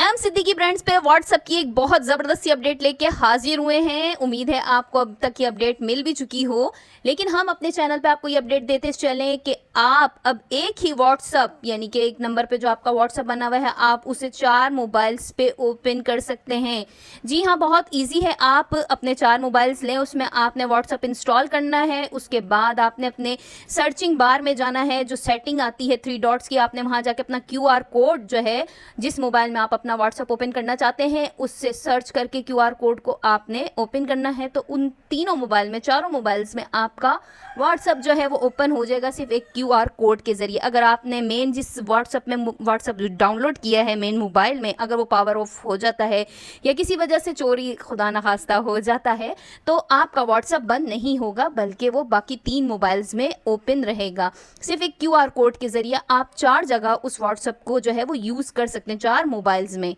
M Siddiqui brands पे WhatsApp की एक बहुत ज़बरदस्त सी अपडेट लेके हाजिर हुए हैं। उम्मीद है आपको अब तक ये अपडेट मिल भी चुकी हो, लेकिन हम अपने चैनल पे आपको ये अपडेट देते चलें कि आप अब एक ही व्हाट्सएप यानी कि एक नंबर पे जो आपका व्हाट्सएप बना हुआ है आप उसे 4 मोबाइल्स पे ओपन कर सकते हैं। जी हाँ, बहुत ईजी है। आप अपने 4 मोबाइल्स लें, उसमें आपने व्हाट्सएप इंस्टॉल करना है। उसके बाद आपने अपने सर्चिंग बार में जाना है, जो सेटिंग आती है 3 डॉट्स की, आपने वहाँ जाके अपना QR कोड जो है जिस मोबाइल में आप अपना व्हाट्सएप ओपन करना चाहते हैं उससे सर्च करके QR कोड को आपने ओपन करना है। तो उन तीनों मोबाइल में, चारों मोबाइल्स में आपका व्हाट्सएप जो है वो ओपन हो जाएगा सिर्फ एक QR कोड के ज़रिए। अगर आपने मेन जिस व्हाट्सएप डाउनलोड किया है मेन मोबाइल में, अगर वो पावर ऑफ हो जाता है या किसी वजह से चोरी खुदा न खास्ता हो जाता है तो आपका व्हाट्सएप बंद नहीं होगा, बल्कि वो बाकी 3 मोबाइल्स में ओपन रहेगा। सिर्फ एक QR कोड के ज़रिए आप 4 जगह उस व्हाट्सएप को जो है वो यूज़ कर सकते हैं 4 मोबाइल्स में।